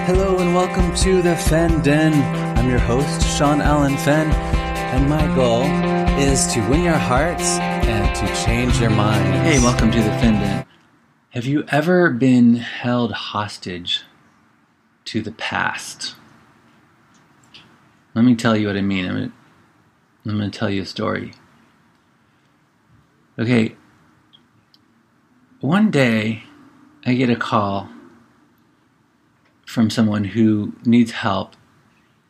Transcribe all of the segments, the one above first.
Hello and welcome to the Fen Den. I'm your host, Sean Allen Fenn, and my goal is to win your hearts and to change your minds. Hey, welcome to the Fen Den. Have you ever been held hostage to the past? Let me tell you what I mean. I'm going to tell you a story. Okay, one day I get a call from someone who needs help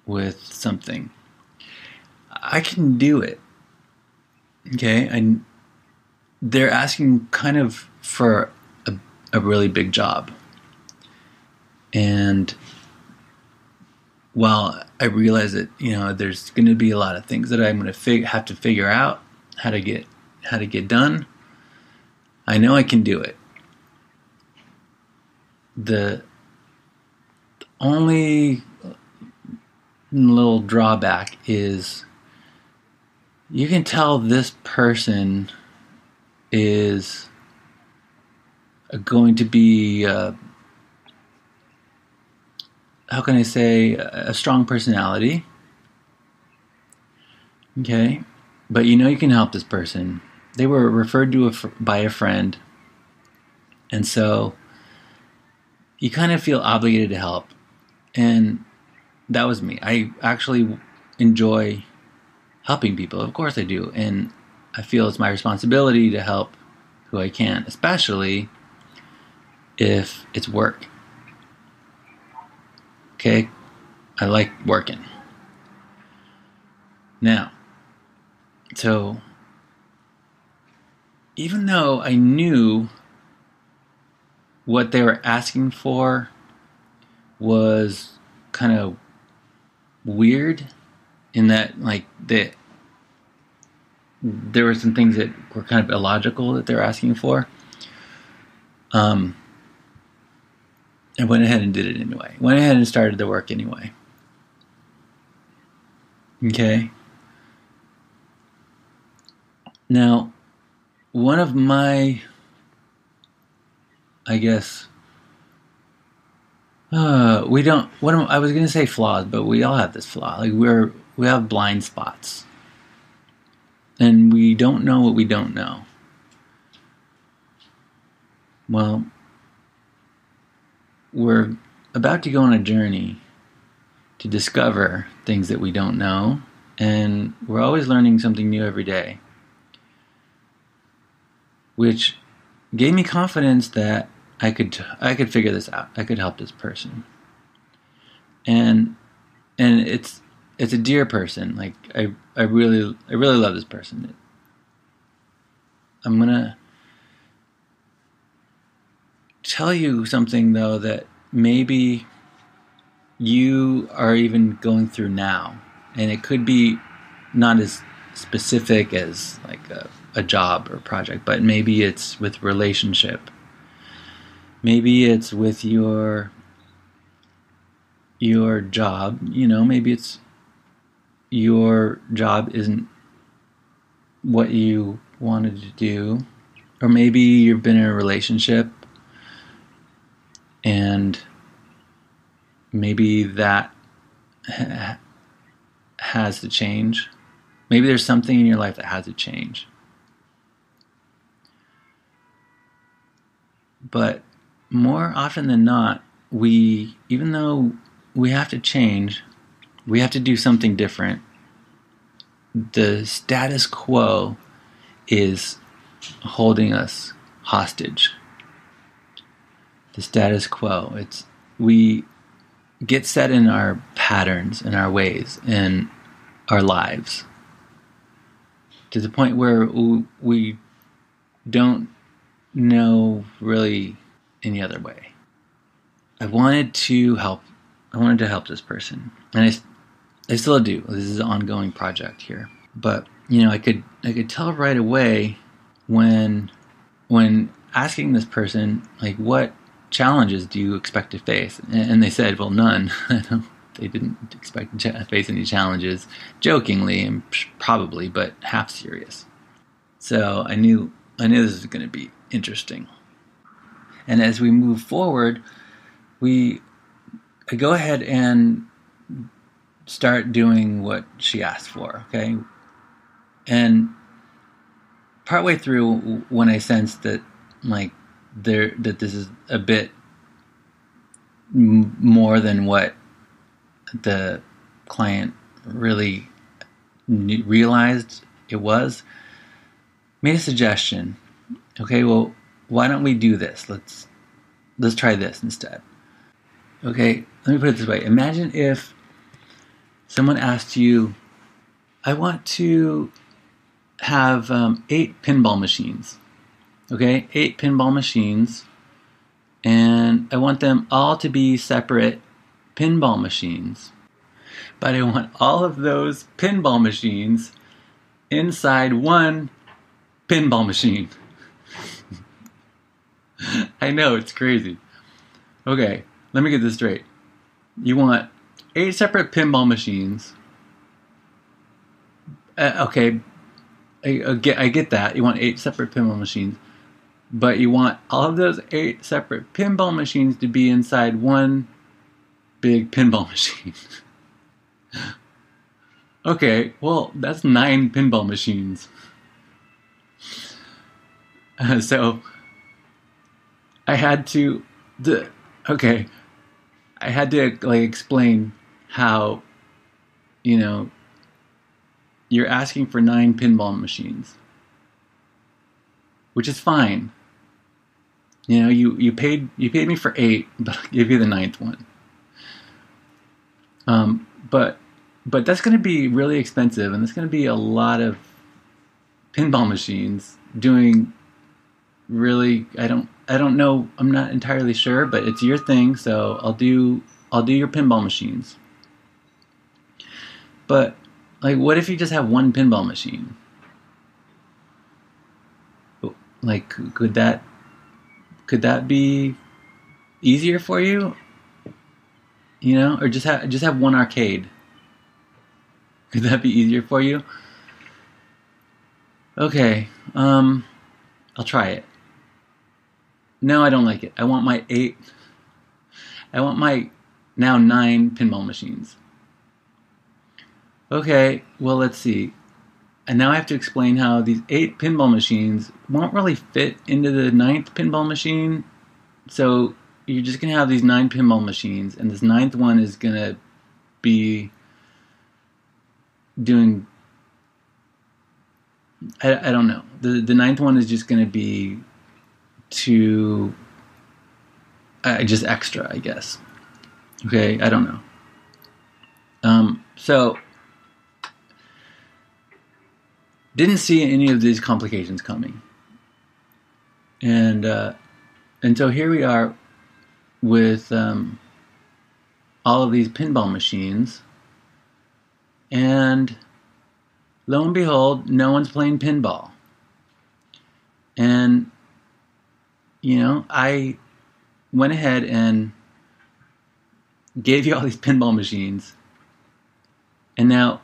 with something. I can do it. Okay, and they're asking kind of for a really big job. And while I realize that, there's going to be a lot of things that I'm going to have to figure out how to get done, I know I can do it. The only little drawback is you can tell this person is going to be, how can I say, a strong personality. Okay, but you can help this person. They were referred to by a friend, and so you kind of feel obligated to help. And that was me. I actually enjoy helping people. Of course I do. And I feel it's my responsibility to help who I can, especially if it's work. Okay? I like working. Now, so even though I knew what they were asking for was kind of weird, in that there were some things that were kind of illogical that they were asking for. I went ahead and did it anyway. Went ahead and started the work anyway. Okay. Now, one of my, I guess, I was going to say flaws, but we all have this flaw. We have blind spots. And we don't know what we don't know. Well, we're about to go on a journey to discover things that we don't know, and we're always learning something new every day, which gave me confidence that I could figure this out. I could help this person, and it's a dear person. Like I really love this person. I'm gonna tell you something though that maybe you are even going through now, and it could be not as specific as like a job or project, but maybe it's with relationship. Maybe it's with your job. Maybe it's your job isn't what you wanted to do. Or maybe you've been in a relationship and maybe that has to change. Maybe there's something in your life that has to change. But more often than not, even though we have to change, we have to do something different. The status quo is holding us hostage. The status quo. We get set in our patterns and our ways in our lives to the point where we don't know really any other way. I wanted to help this person, and I still do. This is an ongoing project here. But I could tell right away when asking this person, like, what challenges do you expect to face? And they said, well, none. They didn't expect to face any challenges, jokingly and probably, but half serious. So I knew this was going to be interesting. And as we move forward, I go ahead and start doing what she asked for, okay? And partway through, when I sensed that that this is a bit more than what the client really realized it was, made a suggestion. Okay, well, why don't we do this? Let's try this instead. Okay, let me put it this way. Imagine if someone asked you, I want to have 8 pinball machines. Okay, 8 pinball machines, and I want them all to be separate pinball machines. But I want all of those pinball machines inside one pinball machine. I know, it's crazy. Okay, let me get this straight. You want 8 separate pinball machines. Okay, I get that. You want 8 separate pinball machines. But you want all of those 8 separate pinball machines to be inside one big pinball machine. Okay, well, that's 9 pinball machines. So I had to explain how, you're asking for 9 pinball machines, which is fine. You paid me for 8, but I'll give you the 9th one. But that's going to be really expensive, and it's going to be a lot of pinball machines doing really. I don't know. I'm not entirely sure, but it's your thing, so I'll do your pinball machines. But what if you just have one pinball machine? Could that be easier for you? Or just have one arcade. Could that be easier for you? Okay, I'll try it. No, I don't like it. I want my now 9 pinball machines. Okay, well, let's see. And now I have to explain how these 8 pinball machines won't really fit into the 9th pinball machine. So you're just going to have these 9 pinball machines, and this 9th one is going to be doing, I don't know. The 9th one is just going to be just extra, I guess. Okay, I don't know. So didn't see any of these complications coming. And so here we are with all of these pinball machines, and lo and behold, no one's playing pinball. And I went ahead and gave you all these pinball machines, and now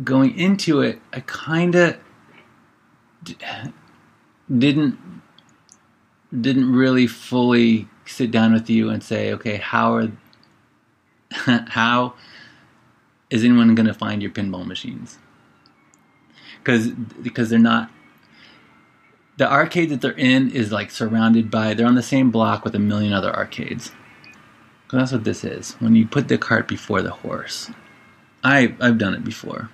going into it, I kind of didn't really fully sit down with you and say, okay, how is anyone going to find your pinball machines? Because they're not. The arcade that they're in is surrounded by. They're on the same block with a million other arcades. So that's what this is. When you put the cart before the horse. I've done it before.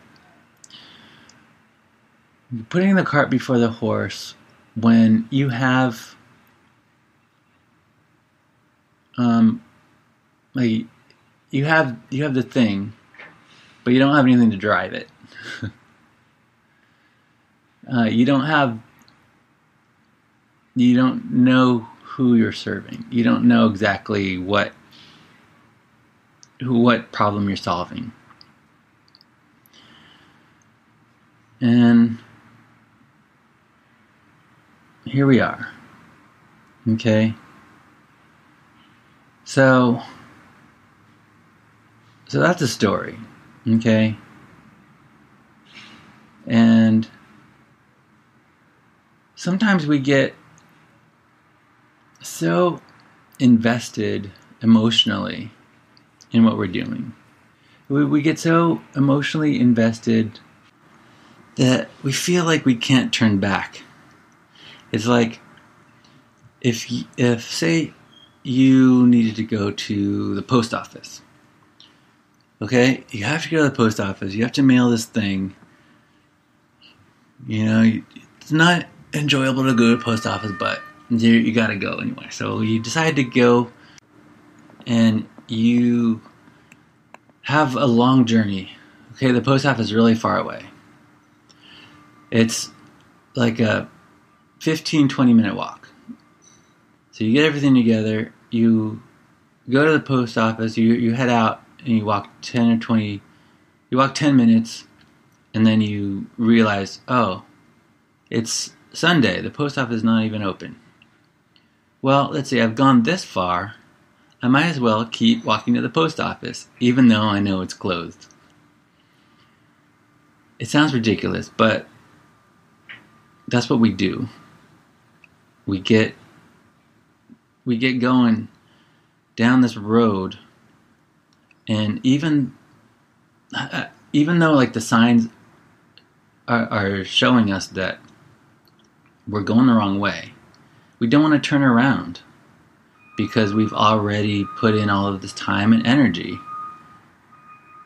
Putting the cart before the horse when you have you have the thing, but you don't have anything to drive it. You don't know who you're serving. You don't know exactly what problem you're solving. And here we are. Okay. So that's the story. Okay. And sometimes we get so invested emotionally in what we're doing. We get so emotionally invested that we feel like we can't turn back. It's like if say you needed to go to the post office. Okay, you have to go to the post office. You have to mail this thing. You know, it's not enjoyable to go to the post office, but you got to go anyway. So you decide to go, and you have a long journey. Okay, the post office is really far away. It's like a 15-20 minute walk. So you get everything together, you go to the post office, you head out, and you walk 10 minutes, and then you realize, oh, it's Sunday, the post office is not even open. Well, let's see, I've gone this far, I might as well keep walking to the post office, even though I know it's closed. It sounds ridiculous, but that's what we do. We get going down this road, and even though like the signs are showing us that we're going the wrong way, we don't want to turn around because we've already put in all of this time and energy,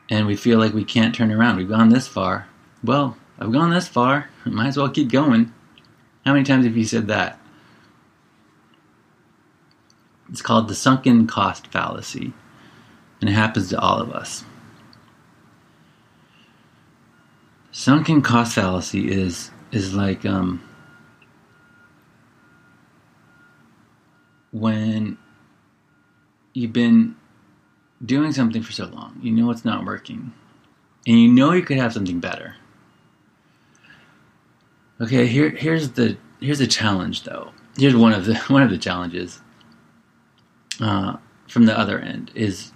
and we feel like we can't turn around. We've gone this far. Well, I've gone this far, I might as well keep going. How many times have you said that? It's called the sunken cost fallacy, and it happens to all of us. Sunken cost fallacy is like when you've been doing something for so long, you know it's not working, and you know you could have something better. Okay, here's the challenge though. Here's one of the challenges. From the other end is,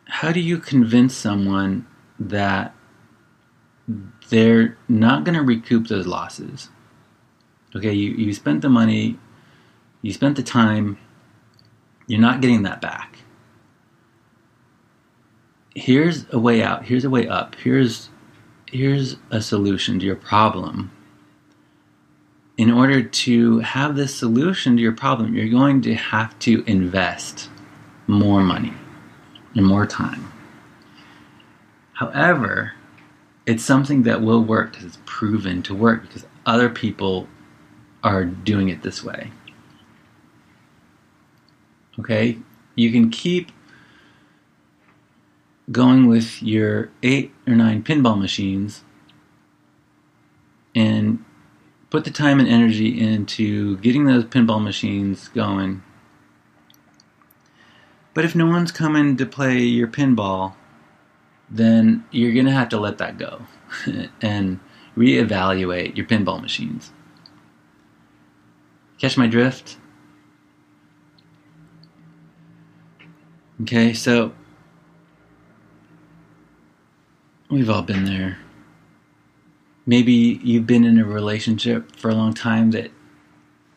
how do you convince someone that they're not going to recoup those losses? Okay, you spent the money, you spent the time, you're not getting that back. Here's a way out, here's a way up, here's a solution to your problem. In order to have this solution to your problem, you're going to have to invest more money and more time. However, it's something that will work because it's proven to work because other people are doing it this way. Okay? You can keep going with your 8 or 9 pinball machines and put the time and energy into getting those pinball machines going. But if no one's coming to play your pinball, then you're going to have to let that go and reevaluate your pinball machines. Catch my drift? Okay, so we've all been there. Maybe you've been in a relationship for a long time that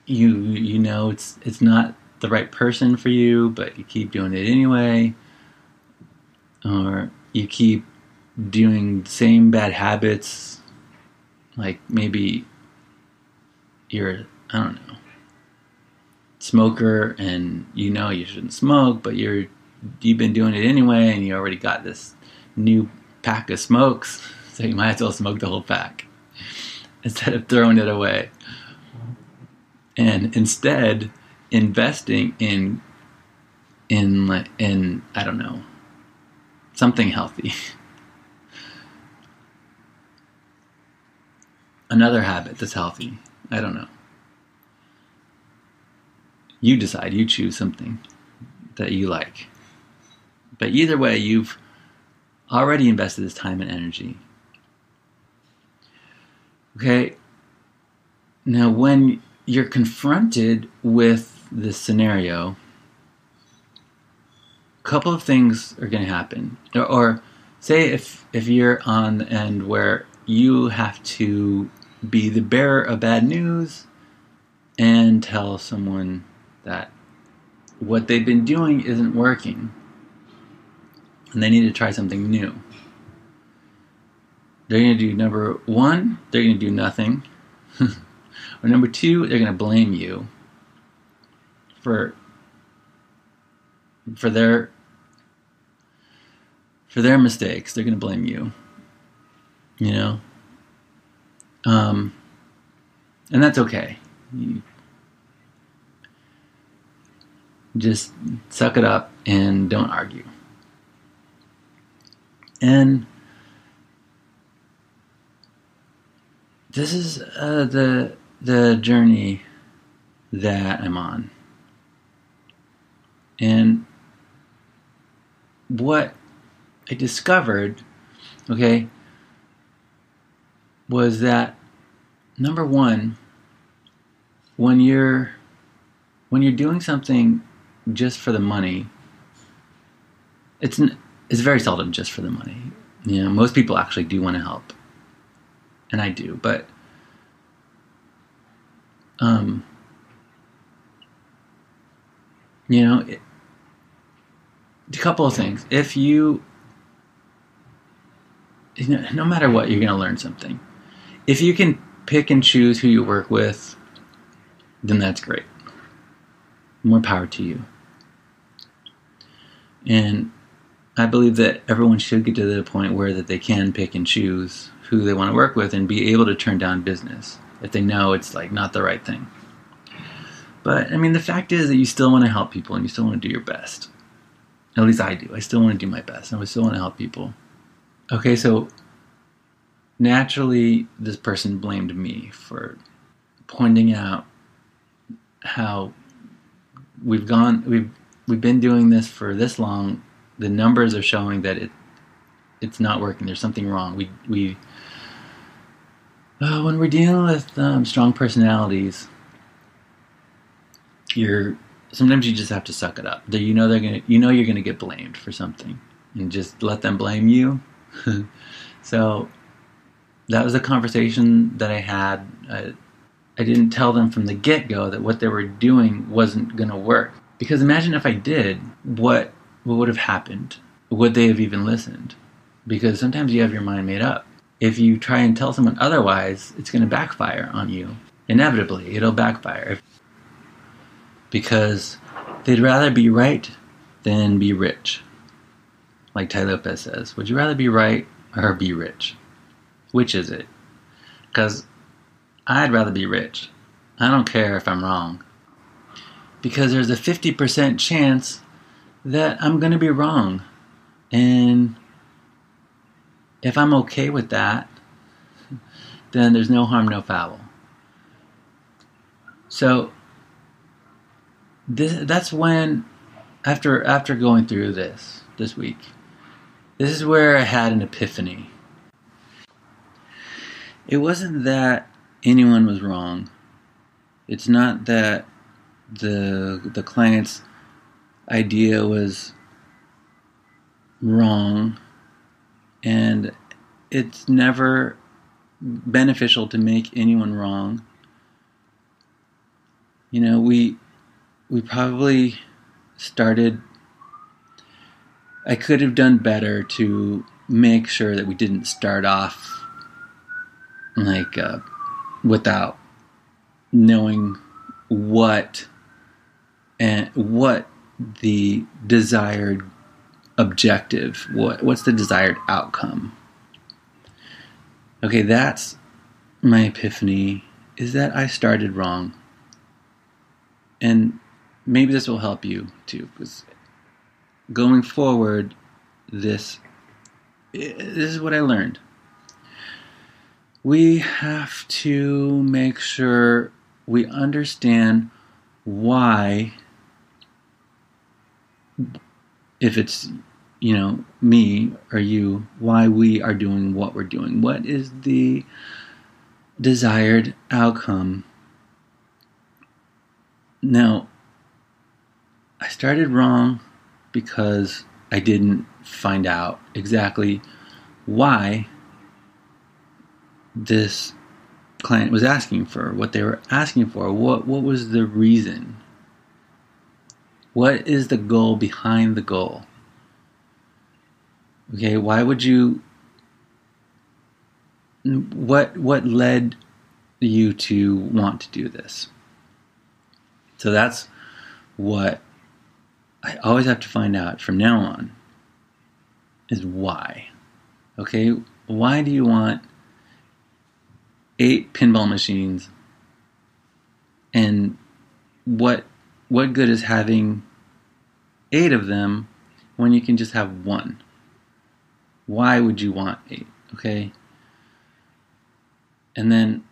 you know it's not the right person for you, but you keep doing it anyway. Or you keep doing the same bad habits. Like maybe you're, I don't know, smoker and you know you shouldn't smoke, but you've been doing it anyway and you already got this new pack of smokes. So you might as well smoke the whole pack instead of throwing it away. And instead investing in I don't know, something healthy. Another habit that's healthy. I don't know. You decide, you choose something that you like. But either way, you've already invested this time and energy. Okay, now when you're confronted with this scenario, a couple of things are going to happen. Or say if you're on the end where you have to be the bearer of bad news and tell someone that what they've been doing isn't working, and they need to try something new. They're going to do, number one, they're going to do nothing. Or number two, they're going to blame you for their mistakes. They're going to blame you. You know? And that's okay. You just suck it up and don't argue. And this is the journey that I'm on. And what I discovered, okay, was that number one, when you're doing something just for the money, it's very seldom just for the money. You know, most people actually do want to help, and I do, but you know, a couple of things. If you know, no matter what, you're going to learn something. If you can pick and choose who you work with, then that's great. More power to you. And I believe that everyone should get to the point where that they can pick and choose who they want to work with and be able to turn down business if they know it's like not the right thing. But I mean, the fact is that you still want to help people and you still want to do your best. At least I do. I still want to do my best and I still want to help people. Okay, so naturally this person blamed me for pointing out how we've been doing this for this long. The numbers are showing that it's not working. There's something wrong. When we're dealing with strong personalities, sometimes you just have to suck it up. You know you're gonna get blamed for something, and just let them blame you. So that was a conversation that I had. I didn't tell them from the get-go that what they were doing wasn't gonna work. Because imagine if I did, what would have happened? Would they have even listened? Because sometimes you have your mind made up. If you try and tell someone otherwise, it's going to backfire on you. Inevitably, it'll backfire. Because they'd rather be right than be rich. Like Tai Lopez says, would you rather be right or be rich? Which is it? Because I'd rather be rich. I don't care if I'm wrong. Because there's a 50% chance that I'm going to be wrong. And if I'm okay with that, then there's no harm, no foul. So that's when, after going through this week, this is where I had an epiphany. It wasn't that anyone was wrong. It's not that the client's idea was wrong, and it's never beneficial to make anyone wrong. You know, we probably started, I could have done better to make sure that we didn't start off like without knowing what the desired objective, what's the desired outcome. Okay, that's my epiphany, is that I started wrong. And maybe this will help you too, because going forward, this is what I learned. We have to make sure we understand why, if it's, you know, me or you, why we are doing what we're doing. What is the desired outcome? Now, I started wrong because I didn't find out exactly why this client was asking for what they were asking for. What was the reason? What is the goal behind the goal? Okay, why would you... What led you to want to do this? So that's what I always have to find out from now on, is why. Okay, why do you want 8 pinball machines, and what good is having 8 of them when you can just have 1? Why would you want 8? Okay, and then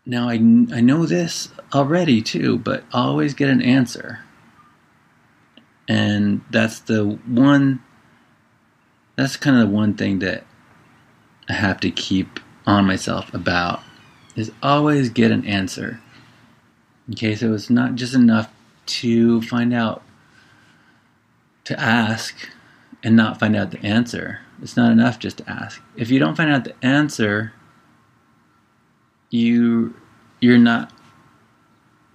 now I know this already too, but I always get an answer, and that's kind of the one thing that I have to keep on myself about, is always get an answer. Okay, so it's not just enough to find out, to ask and not find out the answer. It's not enough just to ask. If you don't find out the answer, you're not,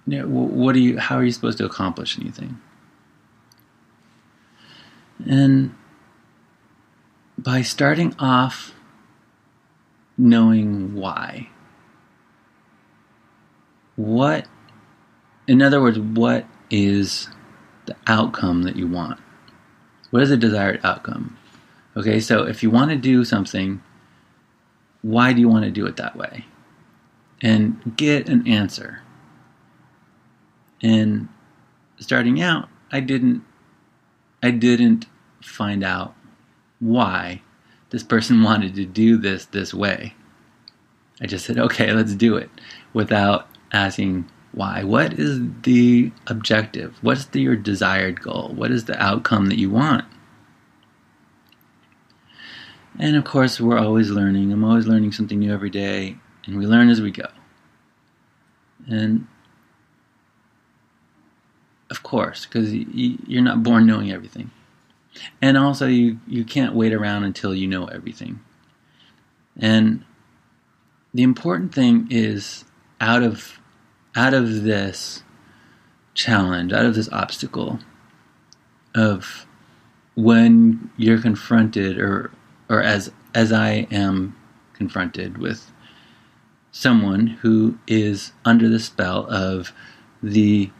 how are you supposed to accomplish anything? And by starting off knowing why, in other words, what is the outcome that you want? What is the desired outcome? Okay, so if you want to do something, why do you want to do it that way? And get an answer. And starting out, I didn't find out why this person wanted to do this way. I just said, okay, let's do it, without asking why. What is the objective? What's your desired goal? What is the outcome that you want? And of course, we're always learning. I'm always learning something new every day, and we learn as we go. And of course, because you're not born knowing everything. And also, you can't wait around until you know everything. And the important thing is, out of this challenge, out of this obstacle, of when you're confronted, or as I am confronted with someone who is under the spell of the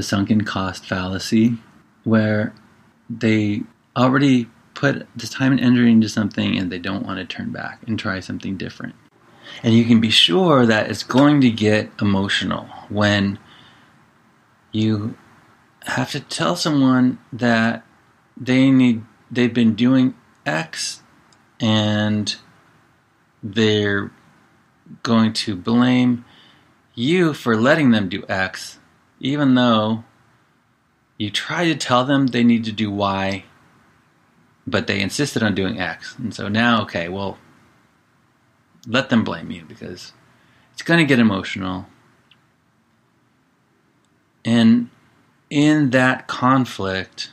sunken cost fallacy, where they already put this time and energy into something and they don't want to turn back and try something different. And you can be sure that it's going to get emotional when you have to tell someone that they've been doing X and they're going to blame you for letting them do X, even though you try to tell them they need to do Y, but they insisted on doing X. And so now, okay, well, let them blame you, because it's going to get emotional. And in that conflict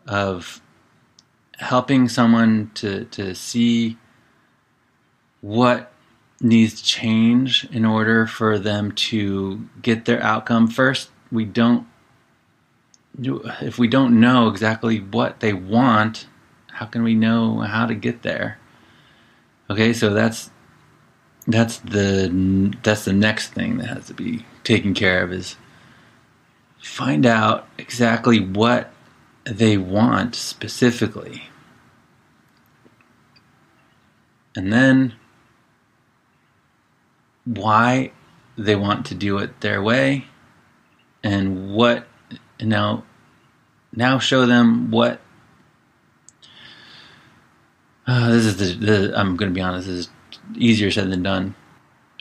of helping someone to see what needs to change in order for them to get their outcome, first, if we don't know exactly what they want, how can we know how to get there? Okay, so that's the next thing that has to be taken care of, is find out exactly what they want specifically. And then why they want to do it their way, and now show them what this is I'm going to be honest, this is easier said than done.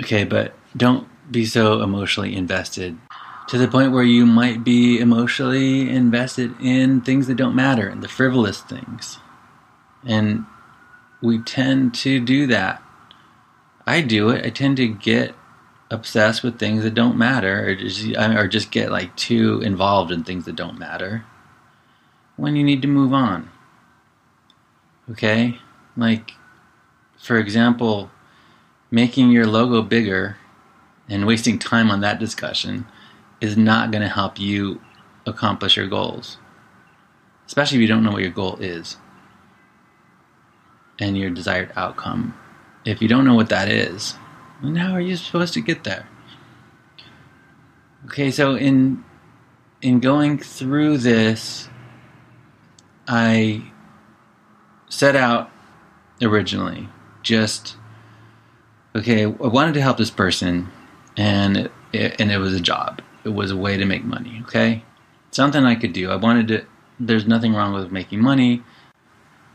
Okay, but don't be so emotionally invested to the point where you might be emotionally invested in things that don't matter, and the frivolous things. And we tend to do that. I do it. I tend to get obsessed with things that don't matter, or just get like too involved in things that don't matter, when you need to move on. Okay? Like, for example, making your logo bigger and wasting time on that discussion is not going to help you accomplish your goals, especially if you don't know what your goal is and your desired outcome. If you don't know what that is, then how are you supposed to get there? Okay, so in going through this, I set out originally just, okay, I wanted to help this person, and it was a job. It was a way to make money, okay? Something I could do. I wanted to, there's nothing wrong with making money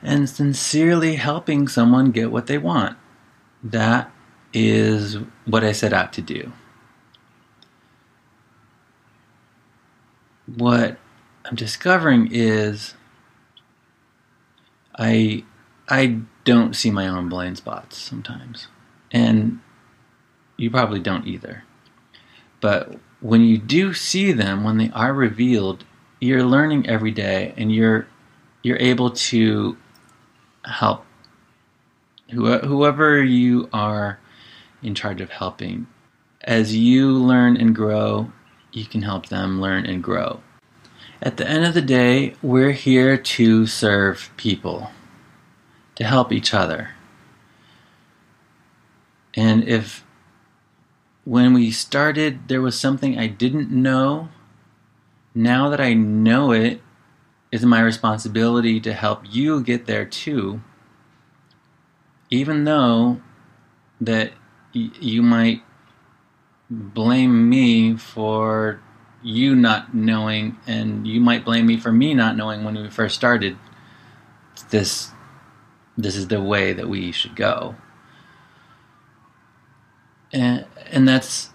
and sincerely helping someone get what they want. That is what I set out to do. What I'm discovering is I don't see my own blind spots sometimes. And you probably don't either. But when you do see them, when they are revealed, you're learning every day, and you're able to help whoever you are in charge of helping. As you learn and grow, you can help them learn and grow. At the end of the day, we're here to serve people, to help each other. And if when we started there was something I didn't know, now that I know it, it's my responsibility to help you get there too. Even though that you might blame me for you not knowing, and you might blame me for me not knowing when we first started. This is the way that we should go. And that's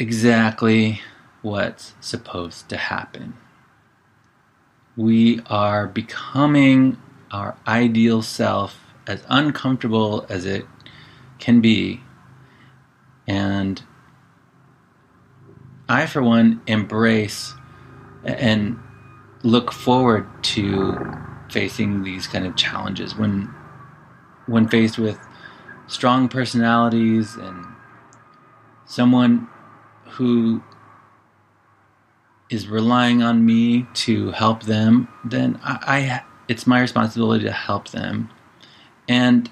exactly what's supposed to happen. We are becoming our ideal self, as uncomfortable as it can be. And I, for one, embrace and look forward to facing these kind of challenges when faced with strong personalities and someone who is relying on me to help them, then it's my responsibility to help them. And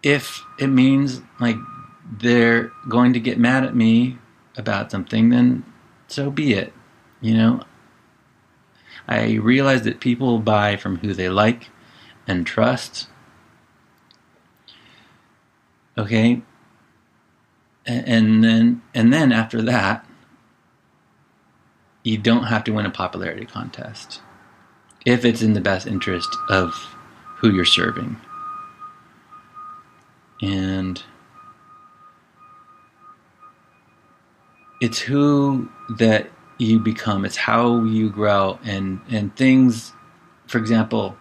if it means like they're going to get mad at me about something, then so be it. You know, I realize that people buy from who they like and trust. Okay? And then after that, you don't have to win a popularity contest if it's in the best interest of who you're serving. And it's who that you become. It's how you grow. And things, for example,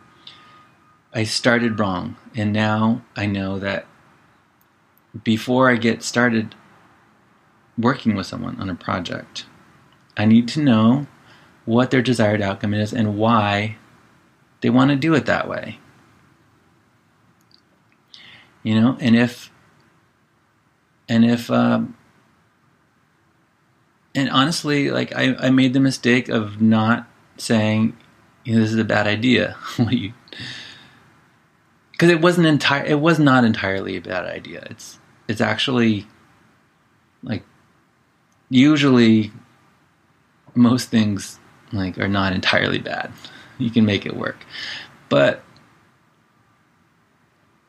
I started wrong. And now I know that before I get started working with someone on a project, I need to know what their desired outcome is and why they want to do it that way. You know, and honestly, like I made the mistake of not saying, you know, this is a bad idea. Because it was not entirely a bad idea. It's actually, like, usually most things like are not entirely bad. You can make it work. But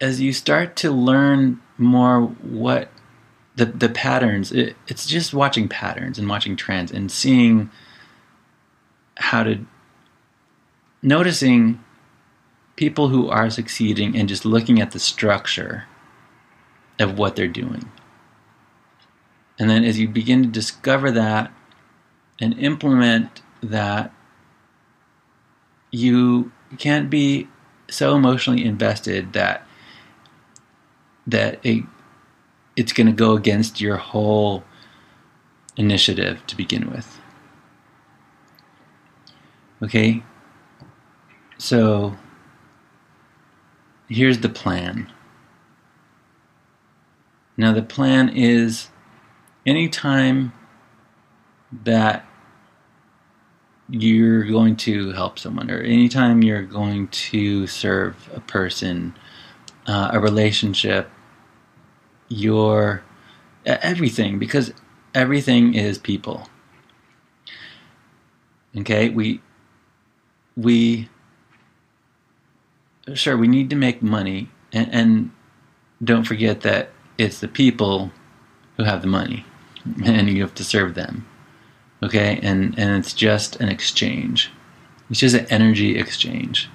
as you start to learn more what the patterns, it's just watching patterns and watching trends and seeing how to, noticing people who are succeeding and just looking at the structure of what they're doing. And then as you begin to discover that and implement that, you can't be so emotionally invested that it's going to go against your whole initiative to begin with. Okay? So here's the plan. Now the plan is, anytime that you're going to help someone, or anytime you're going to serve a person, a relationship, your everything, because everything is people. Okay, we sure, we need to make money, and don't forget that it's the people who have the money, and you have to serve them. Okay, and it's just an exchange. It's just an energy exchange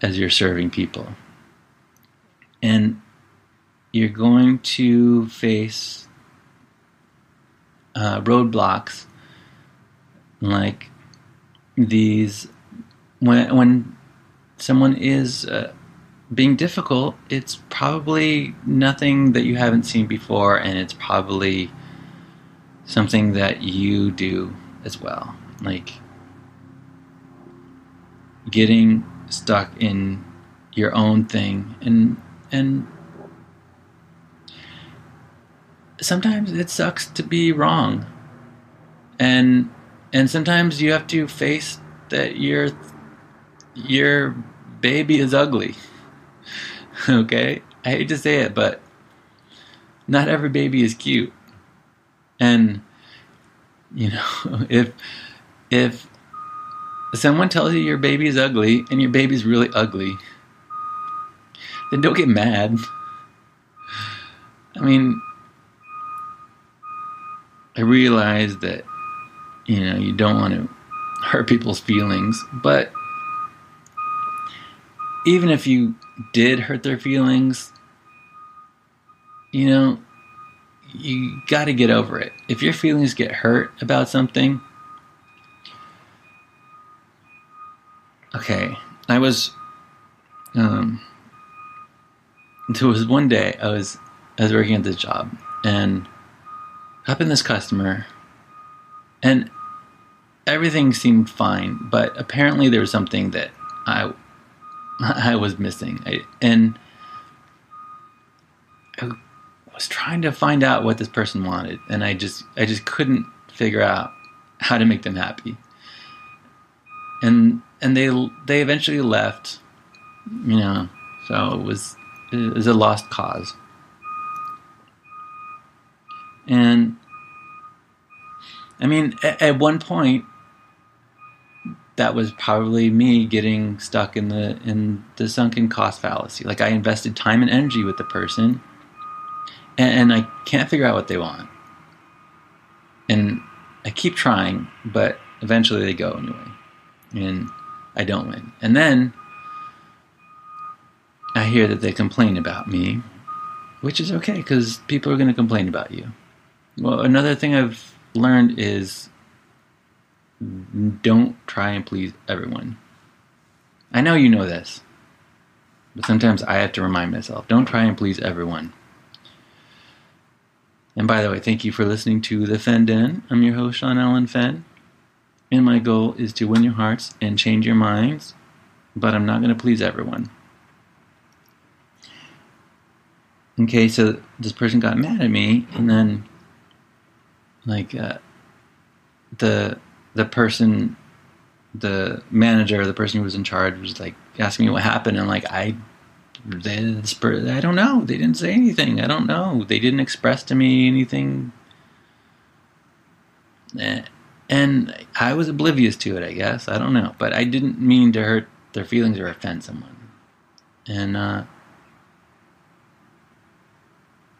as you're serving people. And you're going to face roadblocks like these. When someone is being difficult, it's probably nothing that you haven't seen before, and it's probably something that you do as well. Like getting stuck in your own thing, and sometimes it sucks to be wrong, and sometimes you have to face that your baby is ugly. Okay, I hate to say it, but not every baby is cute. And if someone tells you your baby is ugly and your baby's really ugly, then don't get mad. I mean, I realize that you don't want to hurt people's feelings, but even if you did hurt their feelings, you got to get over it. If your feelings get hurt about something, okay. There was one day I was working at this job, and happened this customer, and everything seemed fine, but apparently there was something that I was missing, and I was trying to find out what this person wanted, and I just couldn't figure out how to make them happy. And they eventually left, so it was a lost cause. And I mean, at one point, that was probably me getting stuck in the sunken cost fallacy. Like, I invested time and energy with the person, and I can't figure out what they want. And I keep trying, but eventually they go anyway, and I don't win. And then I hear that they complain about me, which is okay, because people are going to complain about you. Well, another thing I've learned is don't try and please everyone. I know you know this, but sometimes I have to remind myself, don't try and please everyone. And by the way, thank you for listening to The Fen Den. I'm your host, Sean Allen Fenn, and my goal is to win your hearts and change your minds, but I'm not going to please everyone. Okay, so this person got mad at me, and then the person, the manager, the person who was in charge, was like asking me what happened, and I don't know. They didn't say anything. I don't know. They didn't express to me anything, and I was oblivious to it, I guess. I don't know, but I didn't mean to hurt their feelings or offend someone. And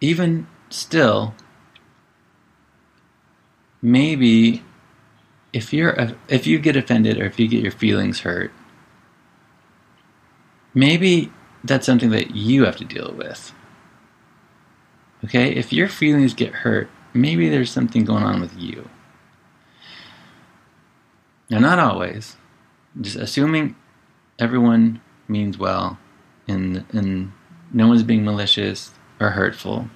even still, maybe if you get offended or if you get your feelings hurt, maybe that's something that you have to deal with. Okay? If your feelings get hurt, maybe there's something going on with you. Now, not always. Just assuming everyone means well and no one's being malicious or hurtful.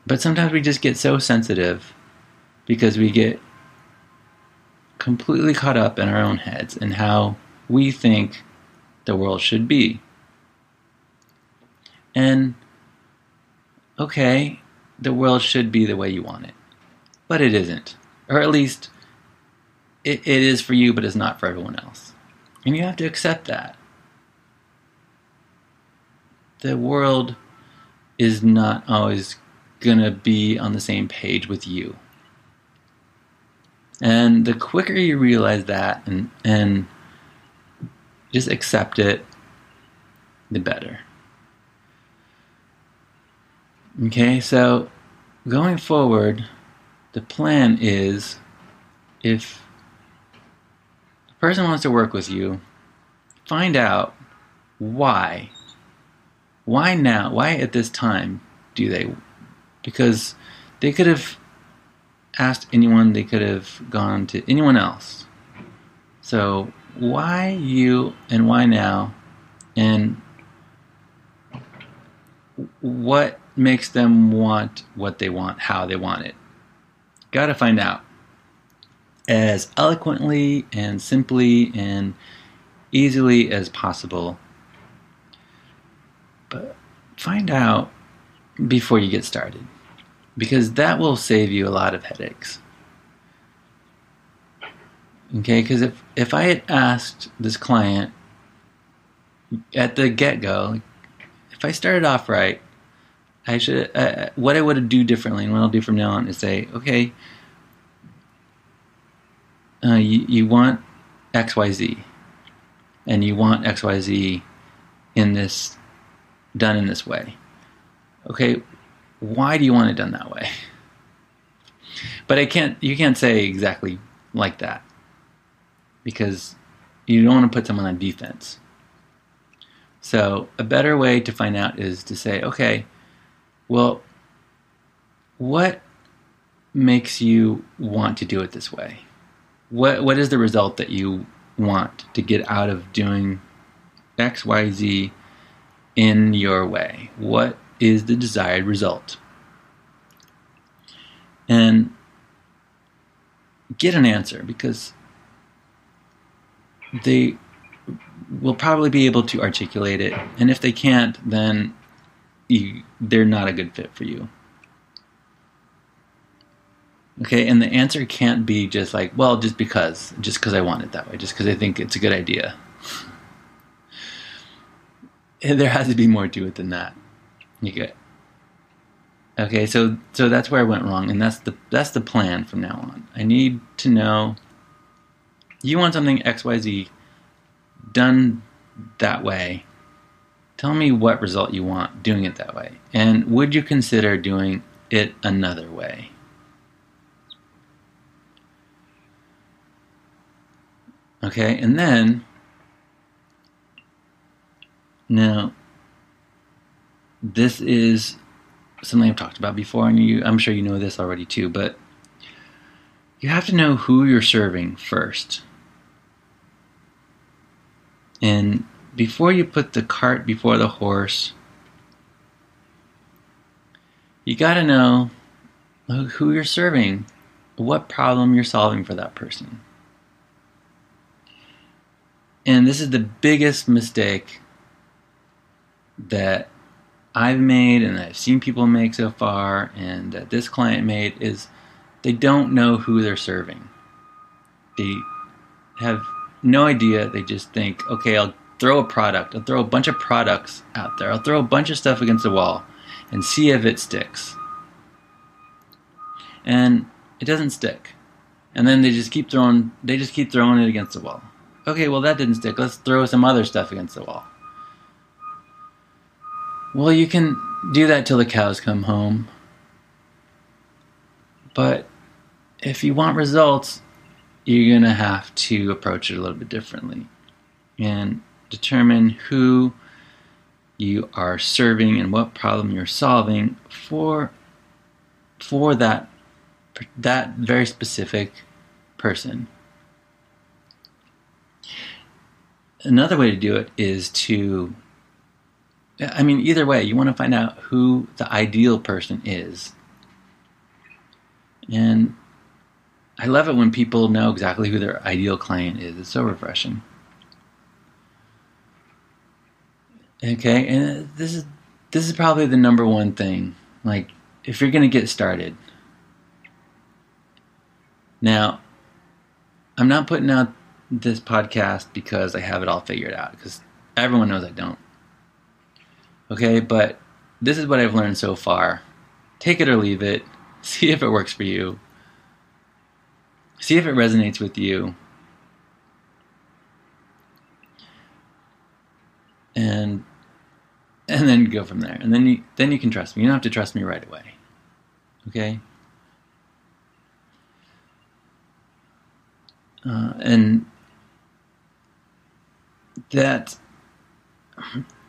But sometimes we just get so sensitive because we get completely caught up in our own heads and how we think the world should be. And okay, the world should be the way you want it. but it isn't. Or at least it is for you, but it's not for everyone else. And you have to accept that. The world is not always going to be on the same page with you. And the quicker you realize that and just accept it, the better. Okay, so going forward, the plan is, if the person wants to work with you, find out why. Why now? Why at this time do they? Because they could have asked anyone, they could have gone to anyone else. So why you and why now? And what makes them want what they want, how they want it? Got to find out as eloquently and simply and easily as possible. But find out before you get started, because that will save you a lot of headaches. Okay, because if I had asked this client at the get-go, if I started off right, I should what I would do differently, and what I'll do from now on is say, okay, you want XYZ, and you want XYZ done in this way. Okay, why do you want it done that way? But you can't say exactly like that, because you don't want to put someone on defense. So a better way to find out is to say, okay, well, what makes you want to do it this way? What is the result that you want to get out of doing X, Y, Z in your way? What is the desired result? And get an answer, because they will probably be able to articulate it, and if they can't, then they're not a good fit for you. Okay, and the answer can't be just like, well, just because I want it that way, just because I think it's a good idea. There has to be more to it than that. Okay, so that's where I went wrong, and that's the plan from now on. I need to know you want something XYZ done that way. Tell me what result you want doing it that way, and would you consider doing it another way? Okay, and then now this is something I've talked about before, and I'm sure you know this already too, but you have to know who you're serving first. And before you put the cart before the horse, you got to know who you're serving, what problem you're solving for that person. And this is the biggest mistake that I've made and I've seen people make so far, and that this client made, is they don't know who they're serving. They have no idea. They just think, okay, I'll throw a product. I'll throw a bunch of products out there. I'll throw a bunch of stuff against the wall and see if it sticks. And it doesn't stick. And then they just keep throwing it against the wall. Okay, well, that didn't stick. Let's throw some other stuff against the wall. Well, you can do that till the cows come home. But if you want results, you're going to have to approach it a little bit differently and determine who you are serving and what problem you're solving for that very specific person. Another way to do it is either way, you want to find out who the ideal person is. And I love it when people know exactly who their ideal client is. It's so refreshing. Okay, and this is probably the number one thing. Like, if you're going to get started, Now, I'm not putting out this podcast because I have it all figured out, because everyone knows I don't. Okay, but this is what I've learned so far. Take it or leave it. See if it works for you. See if it resonates with you. And then go from there. And then you can trust me. You don't have to trust me right away. Okay?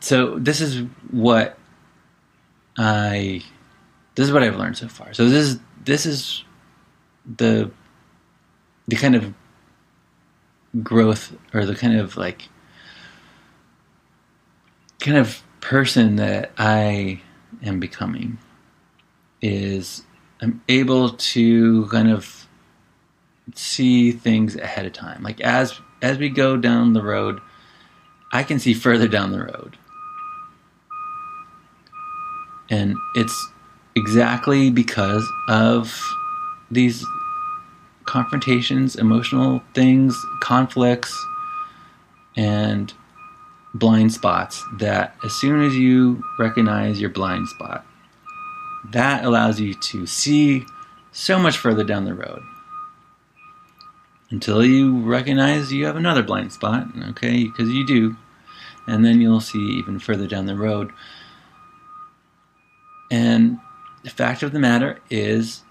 So this is what I've learned so far. So this is the kind of growth, or the kind of person that I am becoming, is I'm able to kind of see things ahead of time. Like as we go down the road, I can see further down the road. And it's exactly because of these confrontations, emotional things, conflicts, and blind spots, that as soon as you recognize your blind spot, that allows you to see so much further down the road, until you recognize you have another blind spot, okay, because you do, and then you'll see even further down the road. And the fact of the matter is,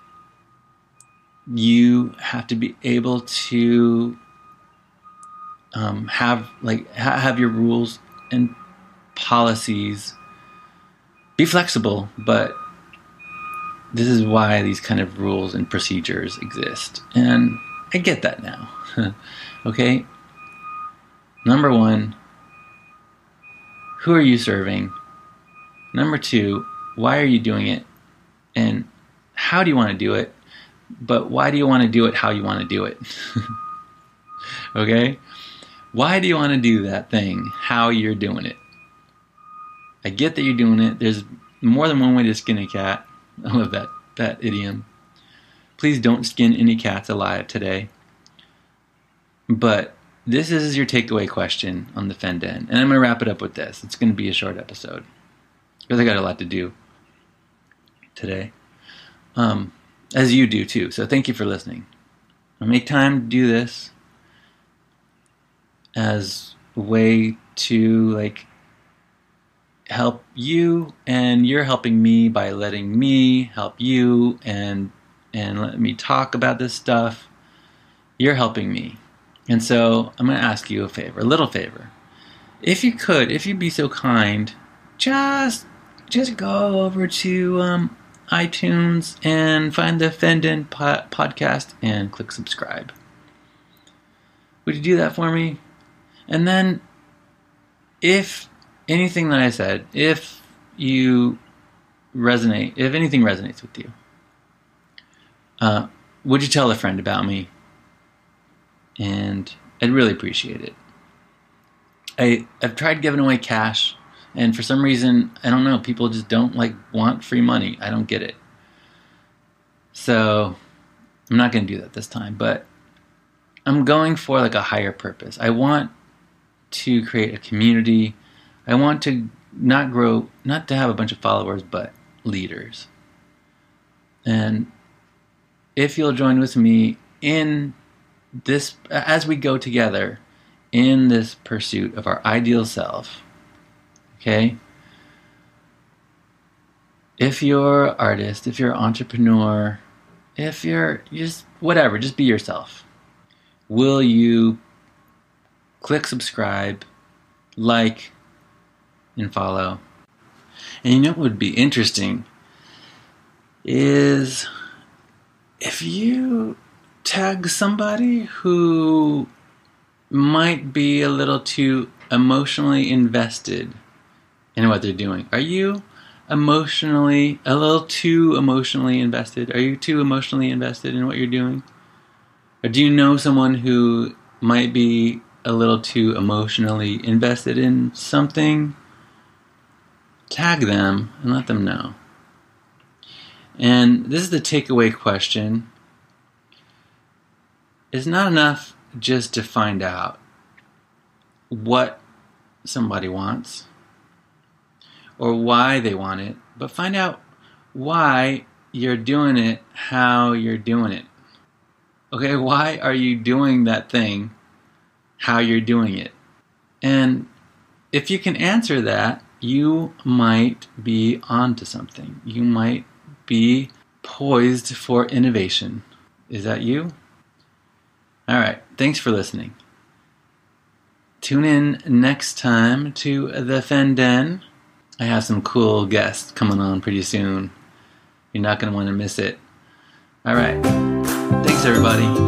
you have to be able to have your rules and policies. Be flexible, but this is why these kind of rules and procedures exist. And I get that now. Okay? Number one, who are you serving? Number two, why are you doing it? And how do you want to do it? But why do you want to do it how you want to do it? Okay? Why do you want to do that thing how you're doing it? I get that you're doing it. There's more than one way to skin a cat. I love that idiom. Please don't skin any cats alive today. But this is your takeaway question on the Fenden. And I'm going to wrap it up with this. It's going to be a short episode, because I got a lot to do today. As you do too. So thank you for listening. I make time to do this as a way to help you, and you're helping me by letting me help you and let me talk about this stuff. You're helping me. And so I'm going to ask you a favor, a little favor. If you'd be so kind, just go over to iTunes and find the Fenden podcast and click subscribe. Would you do that for me? And then, if anything that I said, if anything resonates with you, would you tell a friend about me? And I'd really appreciate it. I've tried giving away cash, and for some reason, I don't know, people just don't want free money. I don't get it. So I'm not going to do that this time, but I'm going for a higher purpose. I want to create a community. I want to not to have a bunch of followers, but leaders. And if you'll join with me in this, as we go together in this pursuit of our ideal self, okay? If you're an artist, if you're an entrepreneur, if you're just whatever, just be yourself. Will you click subscribe, like, and follow? And you know what would be interesting is if you tag somebody who might be a little too emotionally invested in what they're doing. Are you a little too emotionally invested? Are you too emotionally invested in what you're doing? Or do you know someone who might be a little too emotionally invested in something? Tag them and let them know. And this is the takeaway question. it's not enough just to find out what somebody wants or why they want it, but find out why you're doing it how you're doing it. Okay, why are you doing that thing how you're doing it? And if you can answer that, you might be onto something. You might be poised for innovation. Is that you? All right, thanks for listening. Tune in next time to the Fen Den. I have some cool guests coming on pretty soon. You're not going to want to miss it. All right. Thanks, everybody.